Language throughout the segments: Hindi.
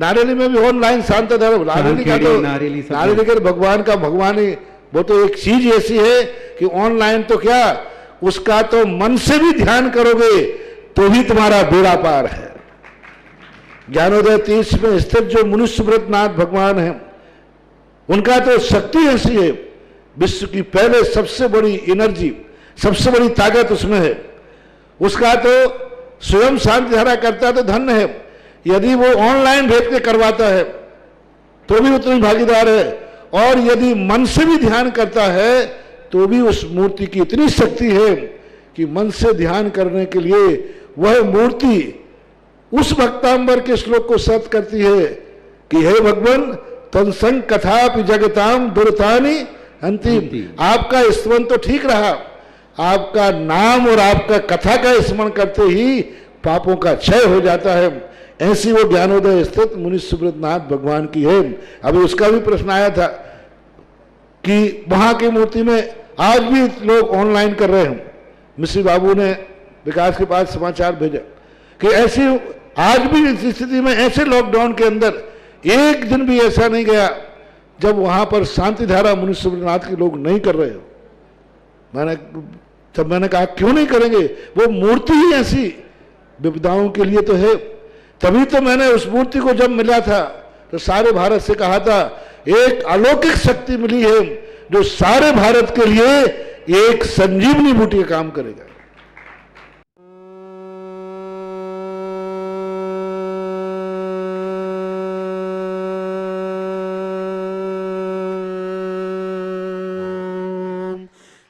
नारेली में भी ऑनलाइन शांत धर्म, नारेली का तो नारेली के भगवान का भगवान ही, वो तो एक चीज ऐसी है कि ऑनलाइन तो क्या, उसका तो मन से भी ध्यान करोगे तो भी तुम्हारा बेड़ा पार है। ज्ञानोदय 30 में स्थित जो मुनि सुब्रतनाथ भगवान है, उनका तो शक्ति ऐसी है, विश्व की पहले सबसे बड़ी एनर्जी, सबसे बड़ी ताकत उसमें है। उसका तो स्वयं शांति धारा करता है तो धन्य है, यदि वो ऑनलाइन भेज के करवाता है तो भी उतनी भागीदार है, और यदि मन से भी ध्यान करता है तो भी उस मूर्ति की इतनी शक्ति है कि मन से ध्यान करने के लिए वह मूर्ति उस भक्तांबर के श्लोक को सत्य करती है कि हे भगवान तत्संग कथापि जगताम दुर्तानि अंतिम। आपका स्मरण तो ठीक रहा, आपका नाम और आपका कथा का स्मरण करते ही पापों का क्षय हो जाता है। ऐसी वो ज्ञानोदय स्थित मुनि सुब्रतनाथ भगवान की है। अभी उसका भी प्रश्न आया था कि वहां की मूर्ति में आज भी लोग ऑनलाइन कर रहे हैं। मिश्री बाबू ने विकास के पास समाचार भेजा कि ऐसी आज भी इस स्थिति में, ऐसे लॉकडाउन के अंदर एक दिन भी ऐसा नहीं गया जब वहां पर शांति धारा मुनि सुब्रतनाथ के लोग नहीं कर रहे हो। मैंने कहा क्यों नहीं करेंगे, वो मूर्ति ही ऐसी विपदाओं के लिए तो है। तभी तो मैंने उस मूर्ति को जब मिला था तो सारे भारत से कहा था एक अलौकिक शक्ति मिली है जो सारे भारत के लिए एक संजीवनी बूटी का काम करेगा।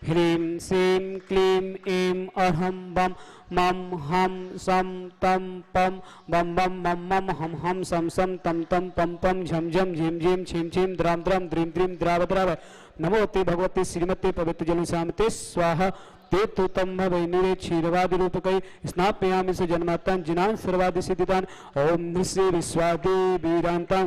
ह्रीं श्रीं क्लीं ऐं अहं बम मम हम सम तम पम बम बम मम मम हम हम सम सम तम तम पम पम झम झम झिम झिम छिम छिम द्राम द्राम द्रीम द्रीम द्राव द्राव। नमोते भगवती श्रीमते पवित्र जल शामते स्वाहा ते तो तम भवै निरे क्षीरवादि रूपकै स्नापयामि स जन्मात्तान जिनान सर्वादि सिद्धिदान। ओम निश्चय विश्वादे वीरांतां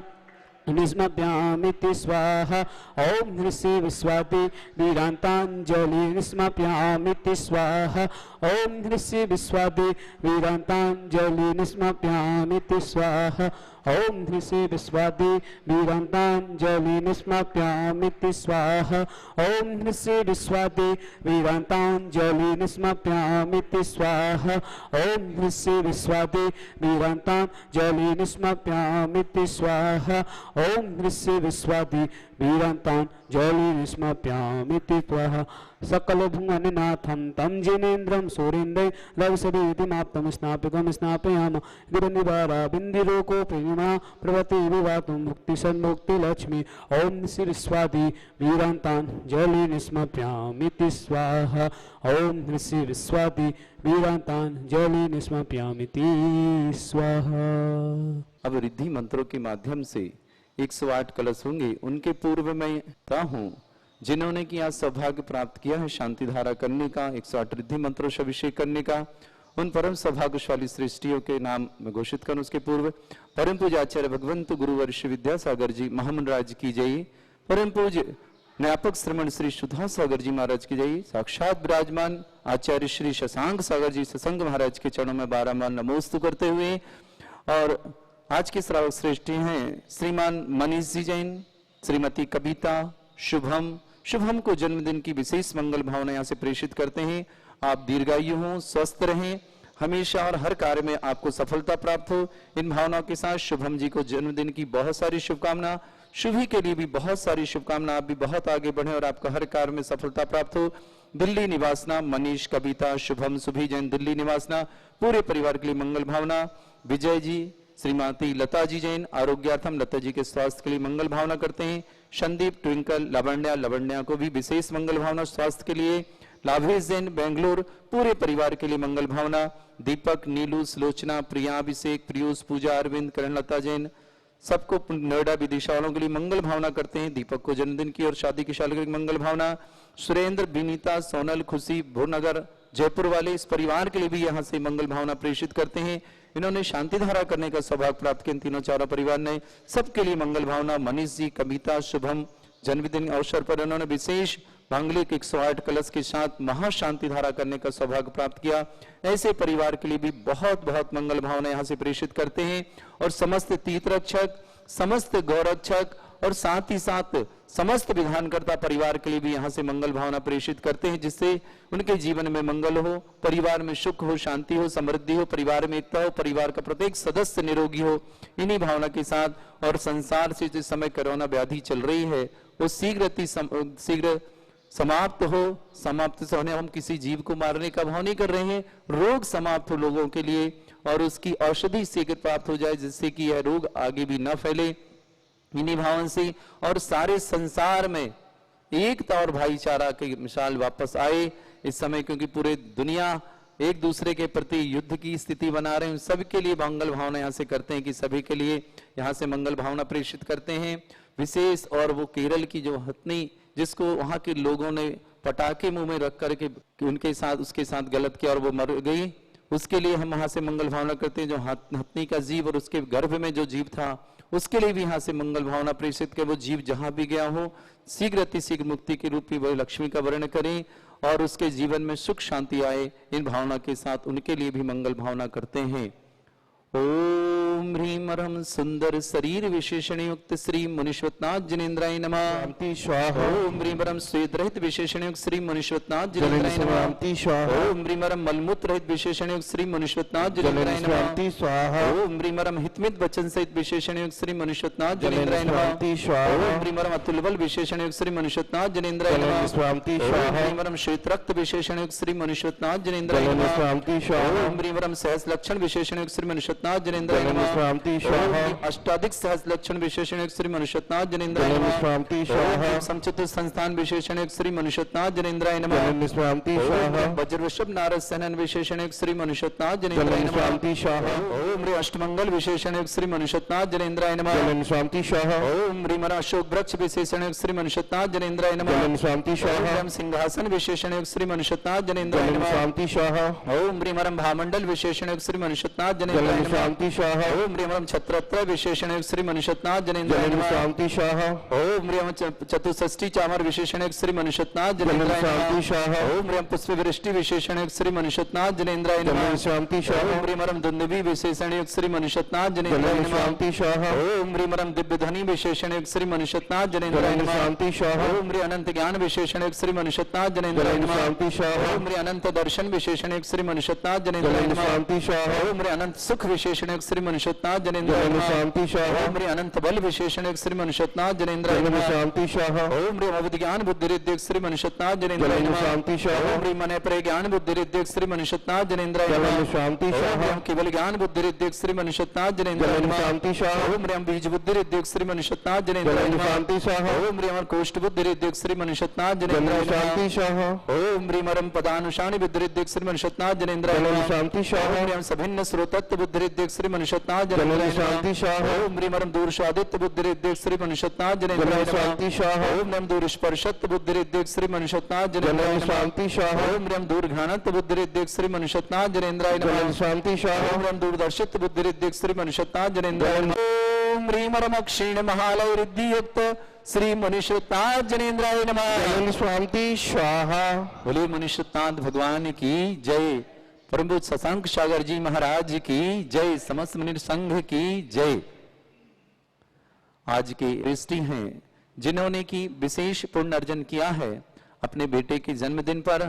निस्मप्यामिति स्वाहा। ओम ह्रीं विश्वादि वीरांतांजलि निस्मप्यामिति स्वाहा। ओम ह्रीं विश्वादि वीरांतांजलि निस्मप्यामिति स्वाहा। ओम ह्रीं विश्वादि वीरांतांजलि निस्मप्यामिति स्वाहा। ओम ह्रीं विश्वादि वीरांतांजलि निस्मप्यामिति स्वाहा। ओम ह्रीं विश्वादि वीरांतांजलि निस्मप्यामिति स्वाहा। ओम ह्रीं विश्वादि वीरांतांजलि निस्मप्यामिति स्वाहा। सकल भुवननाथं तं जिनेन्द्रं सूरेन्द्रं लवसदेतिमाप्तं स्नापकं स्नापयामः। गिरिनिवारा बिन्दिरोको प्रेरणा प्रवति विवातुं मुक्तिसन्मुक्तिलक्ष्मी। ओम श्री विश्वादि वीरांतांजलि निस्मप्यामिति स्वाहा। ओम श्री विश्वादि वीरांतांजलि निस्मप्यामिति स्वाहा। अब रिद्धि मंत्रों के माध्यम से 108 कलश होंगे। उनके पूर्व में ता हूँ जिन्होंने कि आज सौभाग्य प्राप्त किया है शांति धारा करने का, 108 रिद्धि मंत्रों से अभिषेक करने का, उन परम सौभाग्यशाली सृष्टियों के नाम में घोषित कर उसके पूर्व परम पूज्य आचार्य भगवंत गुरुवर्ष विद्यासागर जी महामंडराज की जय। परम पूज्य न्यापक श्रमण श्री सुधा सागर जी महाराज की जय। साक्षात विराजमान आचार्य श्री शशांक सागर जी सत्संग महाराज के चरणों में बारंबार नमोस्तु करते हुए, और आज के श्रावक श्रेष्ठी हैं श्रीमान मनीष जी जैन, श्रीमती कविता, शुभम को जन्मदिन की विशेष मंगल भावना यहाँ से प्रेषित करते हैं। आप दीर्घायु हों, स्वस्थ रहें, हमेशा और हर कार्य में आपको सफलता प्राप्त हो। इन भावनाओं के साथ शुभम जी को जन्मदिन की बहुत सारी शुभकामना, शुभी के लिए भी बहुत सारी शुभकामना। आप भी बहुत आगे बढ़े और आपका हर कार्य में सफलता प्राप्त हो। दिल्ली निवासना मनीष, कविता, शुभम, सुभी जैन दिल्ली निवासना, पूरे परिवार के लिए मंगल भावना। विजय जी, श्रीमती लता जी जैन आरोग्यार्थम लता जी के स्वास्थ्य के लिए मंगल भावना करते हैं। संदीप, ट्विंकल, लावण्या को भी विशेष मंगल भावना स्वास्थ्य के लिए। लाभेश जैन बेंगलोर, पूरे परिवार के लिए मंगल भावना। दीपक, नीलू, सुलोचना, प्रिया, अभिषेक, प्रियूष, पूजा, अरविंद, करणलता जैन सबको नोएडा विदिशा वालों के लिए मंगल भावना करते हैं। दीपक को जन्मदिन की और शादी की सालगिरह की मंगल भावना। सुरेंद्र, विनीता, सोनल, खुशी, भुवनगर, जयपुर वाले इस परिवार के लिए भी यहाँ से मंगल भावना प्रेषित करते हैं। इन्होंने शांति धारा करने का सौभाग्य प्राप्त किया। तीनों चारों परिवार ने सबके लिए मंगल भावना। मनीष जी, कविता, शुभम जन्मदिन अवसर पर इन्होंने विशेष मांगलिक 108 कलश के साथ महाशांति धारा करने का सौभाग्य प्राप्त किया। ऐसे परिवार के लिए भी बहुत बहुत मंगल भावना यहाँ से प्रेषित करते हैं और समस्त तीर्थरक्षक, समस्त गौरक्षक और साथ ही साथ समस्त विधानकर्ता परिवार के लिए भी यहाँ से मंगल भावना प्रेषित करते हैं, जिससे उनके जीवन में मंगल हो, परिवार में सुख हो, शांति हो, समृद्धि हो, परिवार में एकता हो, परिवार का प्रत्येक सदस्य निरोगी हो। इन्हीं भावना के साथ और संसार से जिस समय कोरोना व्याधि चल रही है वो शीघ्र समाप्त हो। समाप्त से होने हम किसी जीव को मारने का भाव नहीं कर रहे हैं, रोग समाप्त हो लोगों के लिए और उसकी औषधि शीघ्र प्राप्त हो जाए, जिससे कि यह रोग आगे भी न फैले। इन्हीं भावन से और सारे संसार में एकता और भाईचारा की मिसाल वापस आए इस समय, क्योंकि पूरे दुनिया एक दूसरे के प्रति युद्ध की स्थिति बना रहे हैं। सबके लिए मंगल भावना यहाँ से करते हैं कि सभी के लिए यहाँ से मंगल भावना प्रेषित करते हैं विशेष। और वो केरल की जो हथनी, जिसको वहां के लोगों ने पटाखे मुंह में रख करके उसके साथ गलत किया और वो मर गई, उसके लिए हम वहां से मंगल भावना करते हैं। जो हथनी का जीव और उसके गर्भ में जो जीव था उसके लिए भी यहाँ से मंगल भावना प्रेषित के वो जीव जहां भी गया हो शीघ्र अतिशीघ्र मुक्ति के रूप में वही लक्ष्मी का वर्ण करें और उसके जीवन में सुख शांति आए। इन भावना के साथ उनके लिए भी मंगल भावना करते हैं। ओम ह्रीम ह्रम सुंदर शरीर विशेषण युक्त श्री मुनीश्वतनाथ जिनेन्द्राय नमः। शांति स्वाहा। ओम ह्रीम ह्रम श्वेत रहित विशेषण युक्त श्री मुनीश्वतनाथ जिनेन्द्राय नमः। शांति स्वाहा। ओम ह्रीम ह्रम मलमूत्र रहित विशेषण युक्त श्री मुनीश्वतनाथ जिनेन्द्राय नमः। शांति स्वाहा। ओम ह्रीम ह्रम हितमित वचन सहित विशेषण युक्त श्री मुनीश्वतनाथ जिनेन्द्राय नमः। शांति स्वाहा। ओम ह्रीम ह्रम अतुल बल विशेषण युक्त श्री मुनीश्वतनाथ जिनेन्द्राय नमः। शांति ओम स्वाहा। ह्रीम ह्रम श्वेत रक्त विशेषण युक्त श्री मुनीश्वतनाथ जिनेन्द्राय नमः। शांति स्वाहा। ओम ह्रीम ह्रम सहस लक्षण विशेषण युक्त श्री मुनीश्वतनाथ जिनेन्द्राय नमः। शांति स्वाहा। अष्टाधिक सहस लक्षण विशेषण युक्त श्री मुनीश्वतनाथ जिनेन्द्राय नमः। शांति स्वाहा। समचित संस्थान विशेषण युक्त श्री मुनीश्वतनाथ जिनेन्द्राय नमः। शांति स्वाहा। वज्र वृषभ नारद सनन विशेषण युक्त श्री मुनीश्वतनाथ जिनेन्द्राय नमः। शांति स्वाहा। ओम ह्रीम अष्टमंगल विशेषण युक्त श्री मुनीश्वतनाथ जिनेन्द्राय नमः। शांति स्वाहा। ओम ह्रीम अशोक वृक्ष विशेषण युक्त श्री मुनीश्वतनाथ जिनेन्द्राय नमः। शांति स्वाहा। ओम सिंहासन विशेषण युक्त श्री मुनीश्वतनाथ जिनेन्द्राय नमः। शांति स्वाहा। ओम ह्रीम भामंडल विशेषण युक्त श्री मुनीश्वतनाथ जिनेन्द्राय नमः। शांति स्वाहा। ओम ह्रीम छत्रत्र विशेषण युक्त श्री मुनीश्वतनाथ जिनेन्द्राय नमः। शांति स्वाहा। ओम ह्रीम चतुष्षष्ठी चामर विशेषण युक्त श्री मुनीश्वतनाथ जिनेन्द्राय शांति नमः। स्वाहा। ओम ह्रीम पुष्प वृष्टि विशेषण युक्त श्री मुनीश्वतनाथ जिनेन्द्राय नमः। शांति स्वाहा। ओम ह्रीम दुंदुभी विशेषण युक्त श्री मुनीश्वतनाथ जिनेन्द्राय नमः। शांति स्वाहा। ओम ह्रीम दिव्य ध्वनि विशेषण युक्त श्री मुनीश्वतनाथ जिनेन्द्राय नमः। शांति स्वाहा। ओम ह्रीम अनंत ज्ञान विशेषण युक्त श्री मुनीश्वतनाथ जिनेन्द्राय नमः। शांति स्वाहा। ओम ह्रीम अनंत दर्शन विशेषण युक्त श्री मुनीश्वतनाथ जिनेन्द्राय नमः। शांति स्वाहा। ओम ह्रीम अनंत सुख विशेषण युक्त श्री मुनीश्वतनाथ जिनेन्द्राय नमः। शांति स्वाहा। ओम ह्रीम अनंत बल विशेषण युक्त श्री मुनीश्वतनाथ जिनेन्द्राय नमः। शांति स्वाहा। ओम ह्रीम अवधि ज्ञान बुद्धि रिद्धिक श्री मुनीश्वतनाथ जिनेन्द्राय नमः। शांति स्वाहा। ओम ह्रीम अनय प्रे ज्ञान बुद्धि रिद्धिक श्री मुनीश्वतनाथ जिनेन्द्राय नमः। शांति ओम स्वाहा। ह्रीम केवल ज्ञान बुद्धि रिद्धिक श्री मुनीश्वतनाथ जिनेन्द्राय नमः। शांति स्वाहा। ओम ह्रीम बीज बुद्धि रिद्धिक श्री मुनीश्वतनाथ जिनेन्द्राय नमः। शांति स्वाहा। ओम ह्रीम कोष्ठ बुद्धि रिद्धिक श्री मुनीश्वतनाथ जिनेन्द्राय नमः। शांति स्वाहा। ओम ह्रीम पदानुशानी बुद्धि रिद्धिक श्री मुनीश्वतनाथ जिनेन्द्राय नमः। शांति स्वाहा। ओम ह्रीम सभिन्न स्रोतत्व बुद्धि रिद्धिक श्री मुनीश्वतनाथ जिनेन्द्राय नमः। शांति स्वाहा। ओम ह्रीम दूर स्वादित्य बुद्धि रिद्धिक श्री मुनीश्वतनाथ जिनेन्द्राय नमः। शांति स्वाहा। ओम ह्रीम दूर स्पर्शत्व बुद्धि रिद्धिक श्री मुनीश्वतनाथ जिनेन्द्राय नमः। शांति स्वाहा। ओम ह्रीम दूर घ्राणत्व बुद्धि रिद्धिक श्री मुनीश्वतनाथ जिनेन्द्राय नमः। शांति स्वाहा। ओम ह्रीम दूरदर्शित्व बुद्धि रिद्धिक श्री मुनीश्वतनाथ जिनेन्द्राय नमः। ओम ह्रीम क्षीण महालय रिद्धि युक्त श्री मुनीश्वतनाथ जिनेन्द्राय नमः। शांति स्वाहा। बोले मुनीश्वतनाथ भगवान की जय। परम पूज्य शशांक सागर जी महाराज की जय। समस्त मुनि संघ की जय। आज के ऋषि हैं जिन्होंने की विशेष पुण्य अर्जन किया है अपने बेटे के जन्मदिन पर,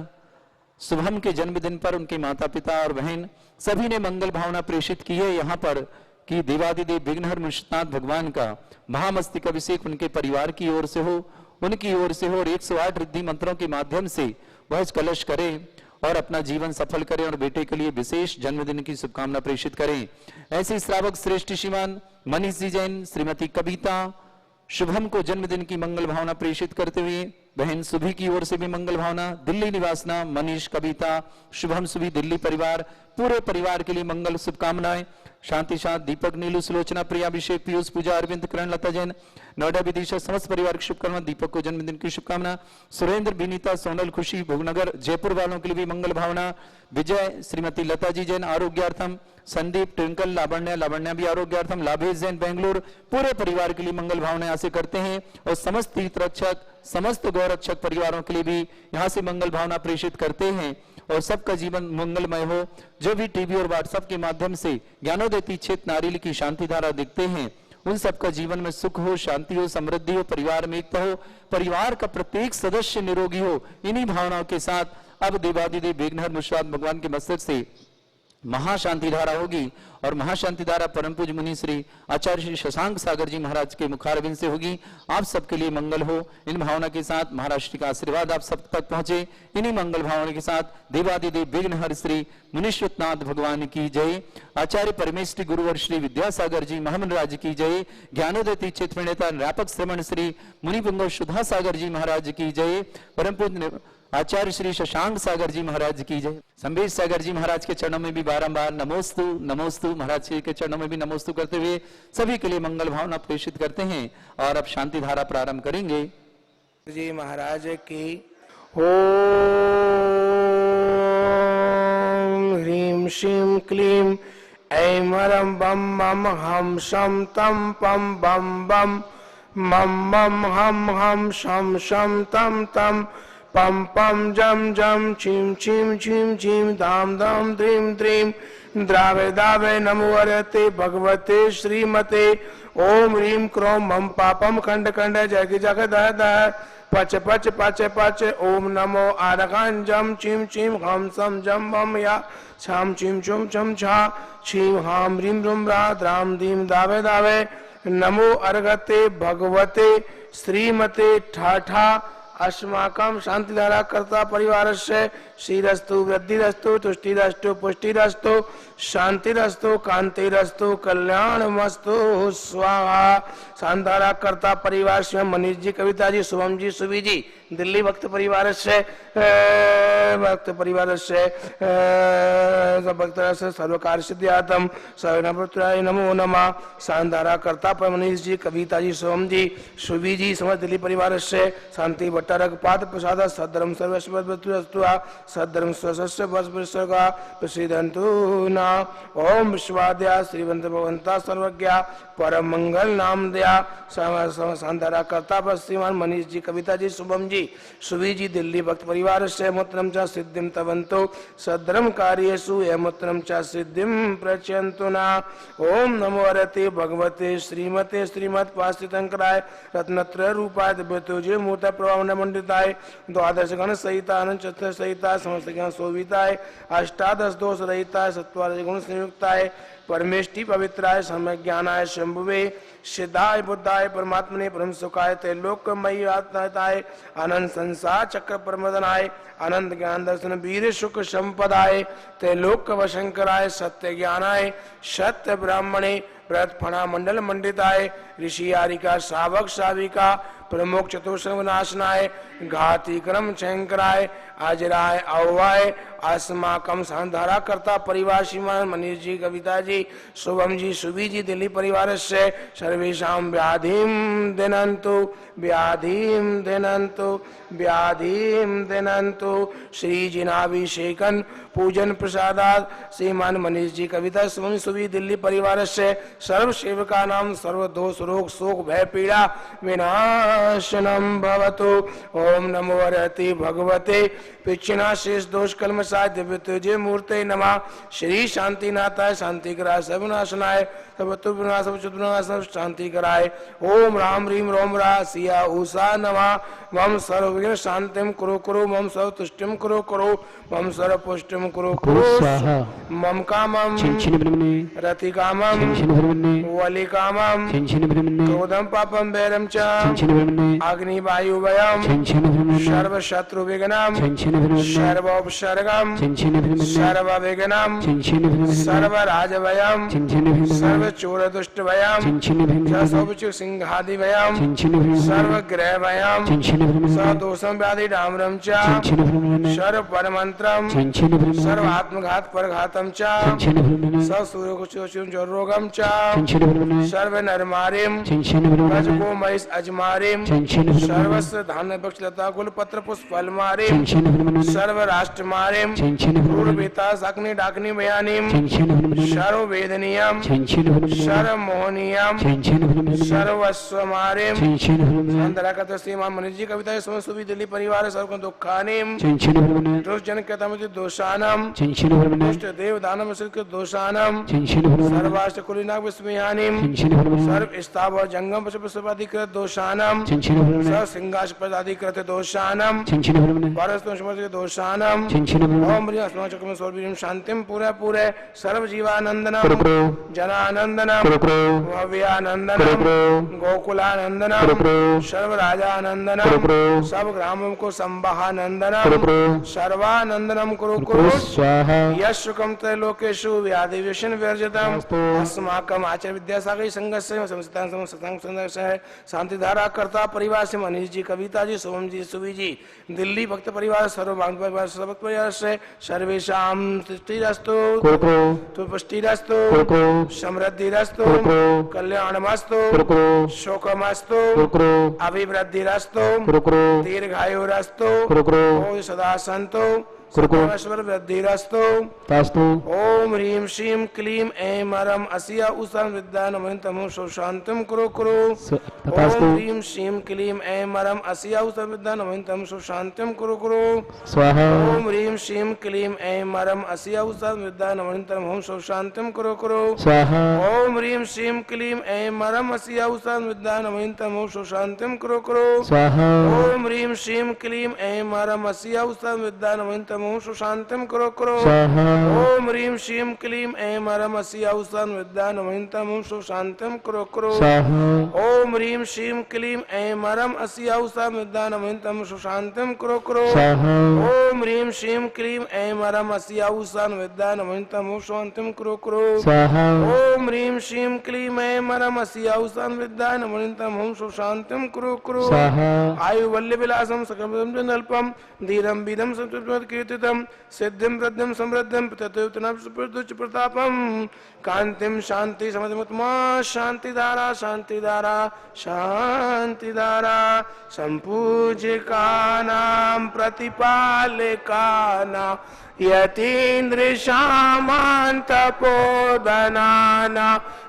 शुभम के जन्मदिन पर उनके माता पिता और बहन सभी ने मंगल भावना प्रेषित की है यहाँ पर कि देवादिदेव विघ्नहर मुनीश्वतनाथ भगवान का महामस्तिक अभिषेक उनके परिवार की ओर से हो, उनकी ओर से हो और 108 रिद्धि मंत्रों के माध्यम से वह कलश करें और अपना जीवन सफल करें और बेटे के लिए विशेष जन्मदिन की शुभकामना प्रेषित करें। ऐसे श्रावक श्रेष्ठ श्रीमान मनीष जी जैन, श्रीमती कविता शुभम को जन्मदिन की मंगल भावना प्रेषित करते हुए बहन सुभी की ओर से भी मंगल भावना, दिल्ली निवासना मनीष कविता शुभम सुभी दिल्ली परिवार पूरे परिवार के लिए मंगल शुभकामनाएं। शांति शांत दीपक नीलू सुलोचना प्रिया अभिषेक पीयूष पूजा अरविंद करण लता जैन नोएडा विदिशा समस्त परिवार की शुभकामना। दीपक को जन्मदिन की शुभकामना। सुरेंद्र विनीता सोनल खुशी भोगनगर जयपुर वालों के लिए भी मंगल भावना। विजय श्रीमती लता जी जैन आरोग्यार्थम। संदीप ट्विंकल लावण्या भी आरोग्यार्थम। लाभेश जैन बेंगलुरु पूरे परिवार के लिए मंगल भावना यहाँ से करते हैं और समस्त तीर्थ रक्षक समस्त गौ रक्षक परिवारों के लिए भी यहाँ से मंगल भावना प्रेषित करते हैं और सबका जीवन मंगलमय हो। जो भी टीवी और व्हाट्सएप के माध्यम से ज्ञानोदय क्षेत्र नारियल की शांति धारा देखते हैं उन सबका जीवन में सुख हो, शांति हो, समृद्धि हो, परिवार में एकता हो, परिवार का प्रत्येक सदस्य निरोगी हो। इन्हीं भावनाओं के साथ अब देवादिदेव विघ्नहर मुनिराज भगवान के मस्तक से महाशांति धारा होगी और महाशांति धारा परम पूज्य मुनि श्री आचार्य श्री शशांक सागर जी महाराज के मुखारविंद से होगी। आप सबके लिए मंगल हो। इन भावना के साथ महाराष्ट्र का आशीर्वाद आप सब तक पहुंचे। इन्हीं मंगल भावना के साथ देवादिदेव विघ्नहर श्री मुनीश्वरनाथ भगवान की जय। आचार्य परमेश्वरी गुरुवर श्री विद्यासागर जी महामंडराज की जय। ज्ञानोदय क्षेत्र नेता व्यापक श्रमण श्री मुनिपुंगव सुधा सागर जी महाराज की जय। परम पूज्य आचार्य श्री शशांक सागर जी महाराज की जय। संबेश सागर जी महाराज के चरणों में भी बारंबार नमोस्तु नमोस्तु, महाराज जी के चरणों में भी नमोस्तु करते हुए सभी के लिए मंगल भावना प्रेषित करते हैं और अब शांति धारा प्रारंभ करेंगे। जी महाराज की ओम ह्रीं श्रीं क्लीं ऐं हरं बम मम हम शम तम पम बम बम मम मम हम हम शम शम तम तम पम पम जम जम छिम छिम छिम छिम धाम धाम द्रीम द्रीम द्रावे दावे नमो हरते भगवते श्रीमते ओम ह्रीं क्रोम मम पापम खंड खंड जग जग दह पच पच पच पच ओम नमो आरकान जम चिम चिम हम सम जम बम या छाम चिम चुम चम छा छिम हाम ह्रीं रुम रा द्राम दीम दावे दावे नमो अर्गते भगवते श्रीमते ठाठा अस्माकं शांतिधारा कर्ता परिवार से श्रीरस्तु वृद्धिरस्तु तुष्टिरस्तु पुष्टिरस्तु शांतिरस्तु कांतिरस्तु कल्याणमस्तु स्वाहा। शांतिधारा कर्ता परिवार से मनीष जी, कविता जी, शुभम जी, सुबी जी, दिल्ली भक्त परिवार से सर्वकार सिद्धियातम सर्वपुत्राय नमो नमः। शांतिधारा कर्ता पर मनीष जी, कविता जी, शुभम जी, सुबी जी, समस्त दिल्ली परिवार से शांति भट्टारक पाद प्रसाद सद्धर्म सर्वस्वस्तु सद्धर्म स्वस्य वर्षा प्रसिद्धंतु ना। ओम विश्वाद्या श्रीवंत भगवंता सर्वज्ञा परम मंगल नाम दया। शांतिधारा कर्ता पर श्रीमान मनीष जी, कविता जी, शुभम जी, सुवी जी, दिल्ली भक्त परिवार से मूत्रम च सिद्धिम तवंतो सद्धर्म कार्येषु एमूत्रम च सिद्धिम प्रचयन्तु ना। ओम नमो हरते भगवते श्रीमते श्रीमत् पास्तितंकराय रत्नत्रय रूपाय दिव्यतोजे मूर्त प्रभावन मंडिताय द्वादश गण सहिता अनंत चतुर्थ सहिता समस्त ज्ञान शोभिताय अष्टादश दोष रहिताय सत्वादश गुण संयुक्ताय परमेष्टि पवित्राय समय ज्ञानाय शंभुवे सिद्धाय बुद्धाय परमात्मने परम सुखाय त्रैलोक्यमयी आत्माय अनंत संसार चक्र परमदनाय अनंत ज्ञान दर्शन वीर सुख संपदाय त्रैलोक्य वशंकराय सत्य ज्ञानाय सत्य ब्राह्मणे व्रत फणा मंडल मंडिताय ऋषि आरिका श्रावक श्राविका प्रमुख चतुर्सर्वनाशनाय घाती क्रम शंकराय अजराय अवाय अस्माकम शांतिधारा कर्ता परिवार श्रीमान मनीष जी, कविता जी, शुभम जी, सुबी जी, दिल्ली परिवार से सर्वेषां व्याधिम दिनंतु व्याधिम दिनंतु व्याधिम दिनंतु। श्री जिनाभिषेकन पूजन प्रसादात श्रीमान मनीष जी, कविता, शुभम, सुबी, दिल्ली परिवार से सर्व सेवका नाम सर्व दोष रोग शोक भय पीड़ा विनाशनम भवतु। ओम नमो हरते भगवते पिछना शेष दोष कलमसाय दिव्य तुझे मूर्ते नमः। श्री शांतिनाथाय शांतिकराय सर्वनाशनाय सब शांति कराय। ओम राम ह्रीम रोम रा सिया उषा नमः। मम सर्वविघ्न शांतिम कुरु कुरु मम सर्व तुष्टिम कुरु कुरु मम सर्व पुष्टिम कुरु कुरु मम कामम रति कामम वलि कामम क्रोधम पापम वैरम च अग्नि वायु वयम सर्व शत्रु विघ्नम सर्व उपसर्गम सर्व विघ्नम सर्व राजवयम सर्व सर्व चोर दुष्ट भयम छिन्न भिन्न सौभिक्षु सिंहादि भयम छिन्न भिन्न सर्व ग्रह भयम छिन्न भिन्न सदोषम व्याधि डाम्रम च छिन्न भिन्न सर्व परमंत्रम छिन्न भिन्न सर्व आत्मघात परघातम च छिन्न भिन्न स सूर्य रोगम च छिन्न भिन्न सर्व नरमारिम छिन्न भिन्न रजको महिष अजमारिम छिन्न भिन्न सर्वस्व धान्य वृक्ष लता कुल पत्र पुष्प फल मारिम छिन्न भिन्न सर्व राष्ट्र मारिम छिन्न क्रूर भिन्न बेता सकनी डाकनी बयानिम छिन्न भिन्न सर्व वेदनीयम छिन्न भिन्न सर्व मोहनीयम छिन्न भिन्न सर्वस्व मारिम छिन्न भिन्न अंतरा कथ सीमा मनुष्य जी कविता समस्तुभि दिल्ली परिवार सर्व दुखानिम छिन्न भिन्न दुष्टजन कृतमति दोषानम छिन्न भिन्न दुष्ट देव दानव सिद्ध दोषानम छिन्न भिन्न सर्वाष्ट कुलीनाग विस्मयानिम छिन्न भिन्न सर्व स्थावर जंगम पशु पशुपाधिकृत दोषानम छिन्न भिन्न सर्व सिंहास पदाधिकृत दोषानम छिन्न भिन्न परस्तु समर्थित दोषानम छिन्न भिन्न ओम ब्रह्म अस्मा चक्रम स्वरूपम शांतिम पूरे पूरे सर्व जीवानंदनम जनानंदनम भव्यानंदनम गोकुलानंदनम सर्व राजानंदनम सब ग्रामों को संवाहानंदनम सर्वानंदनम कुरु कुरु स्वाहा यशुकम त्रैलोकेषु व्याधि व्यसन वर्जितम अस्माकम आचार्य विद्यासागर संघस्य संस्थान सत्संग संघर्ष शांति धारा कर्ता परिवार से मनीष जी कविता जी सोम जी सुवी जी दिल्ली भक्त परिवार सर्व भक्त परिवार सर्व भक्त परिवार से सर्वेषां तुष्टिरस्तु तुष्टिरस्तु समृद्धिरस्तु कल्याणमस्तु शोकमस्तु अभिवृद्धिरस्तु दीर्घायुरस्तु सदा सन्तु सर्वेश्वर वृद्धिरस्तु तास्तु ओम ह्रीं श्रीं क्लीं ऐं मरम अस्या उषां विद्यानमयन्तम शांतिं कुरु कुरु ओम ह्रीं श्रीं क्लीं ऐं मरम अस्या उषां विद्यानमयन्तम शांतिं कुरु कुरु स्वाहा ओम ह्रीं श्रीं क्लीं ऐं मरम अस्या उषां विद्यानमयन्तम शांतिं कुरु कुरु स्वाहा ओम ह्रीं श्रीं क्लीं ऐं मरम अस्या उषां विद्यानमयन्तम शांतिं कुरु कुरु स्वाहा ओम ह्रीं श्रीं क्लीं ऐं मरम अस्या उषां विद्यानमयन्तम शांतिं कुरु कुरु स्वाहा ओम ह्रीं श्रीं क्लीं ऐं मरम अस्या उषां विद्यानमयन्तम शांतिं कुरु कुरु स्वाहा ओम ह्रीं श्रीं क्लीं ऐं मरम अस्या उषां विद्यानमयन्तम शांतिं कुरु कुरु स्वाहा ओम ह्रीं श्रीं क्लीं ऐं मरम अस्या उषां विद्यानमयन्तम शांतिं कुरु कुरु स्वाहा ओम ह्रीं श्रीं क्लीं ऐं मरम अस्या उषां विद्यानमयन्तम शांतिं कुरु कुरु स्वाहा आयु वल्ल्य विलासम सकलम नल्पम धीरम बीरम कीर्तितम सिद्धिम वृद्धिम समृद्धिम प्रत्युत्तम प्रतापम कांतिम शांति समधिमुत्तमा शांति धारा शांति धारा शांति धारा संपूजिका नाम प्रतिपालिका नाम यतीन्द्र शामांत पोदनाना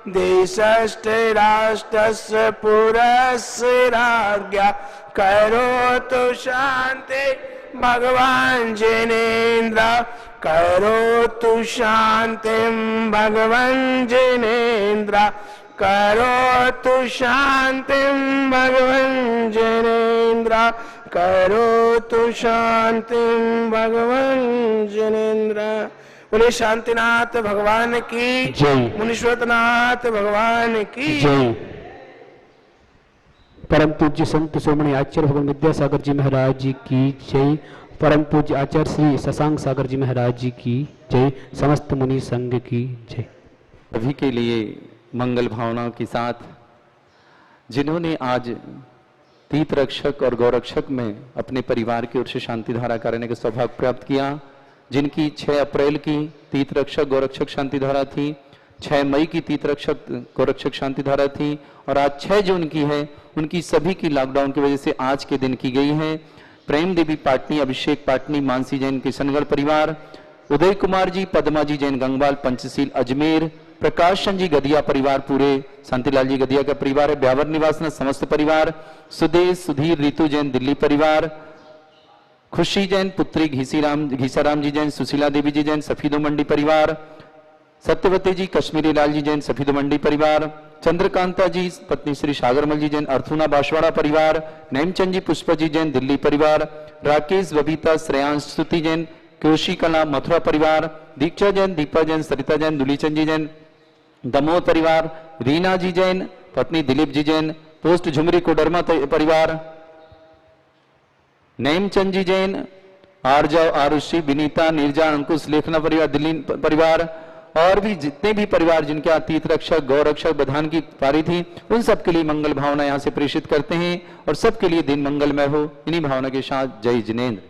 देशस्थ राष्ट्रस्य पुरस्य राज्ञा करोतु शांति भगवान जिनेन्द्र करोतु शांतिं भगवान जिनेन्द्र करोतु शांतिं भगवान जिनेन्द्र करोतु शांतिं भगवान जिनेन्द्र। बोले शांतिनाथ भगवान की जय। मुनीश्वरनाथ भगवान की जय। परम पूज्य संत सोमणी आचार्य भगवान विद्यासागर जी महाराज जी की जय। परम पूज्य आचार्य श्री शशांक सागर जी महाराज जी की जय। समस्त मुनि संघ की जय। सभी के लिए मंगल भावना के साथ जिन्होंने आज तीर्थ रक्षक और गौरक्षक में अपने परिवार की ओर से शांति धारा करने का सौभाग्य प्राप्त किया, जिनकी 6 अप्रैल की तीर्थ रक्षक गौरक्षक शांति धारा थी, 6 मई की तीर्थ रक्षक गौरक्षक शांति धारा थी और आज 6 जून की है, उनकी सभी की लॉकडाउन की वजह से आज के दिन की गई है। प्रेम देवी पाटनी, अभिषेक पाटनी, मानसी जैन किशनगढ़ परिवार, उदय कुमार जी, पद्मा जी जैन गंगवाल पंचशील अजमेर, प्रकाश चंद जी गदिया परिवार पूरे, शांतिलाल जी गदिया का परिवार है, ब्यावर निवासना समस्त परिवार, सुदेश सुधीर रितु जैन दिल्ली परिवार, खुशी जैन पुत्री घीसाराम जी जैन, सुशीला देवी जी जैन सफीदो मंडी परिवार, सत्यवती जी कश्मीरी लाल जी जैन सफीदो मंडी परिवार, चंद्रकांता जी पत्नी श्री सागरमल जी जैन अर्थुना बांसवाड़ा परिवार, नेमचंद जी पुष्पा जी जैन दिल्ली परिवार, राकेश बबीता श्रेयांश स्तुति जैन कोशी कला मथुरा परिवार, दीक्षा जैन दीपा जैन सरिता जैन दुलीचंद जी जैन दमोह परिवार, रीना जी जैन पत्नी दिलीप जी जैन पोस्ट झुमरी कोडरमा परिवार, नेमचंद जी जैन आरजाव आरुषि विनीता नीरजा अंकुश लेखना परिवार दिल्ली परिवार और भी जितने भी परिवार जिनके यहाँ तीर्थ रक्षक गौ रक्षक बधान की पारी थी, उन सबके लिए मंगल भावना यहाँ से प्रेषित करते हैं और सबके लिए दिन मंगलमय हो। इन्हीं भावना के साथ जय जिनेंद्र।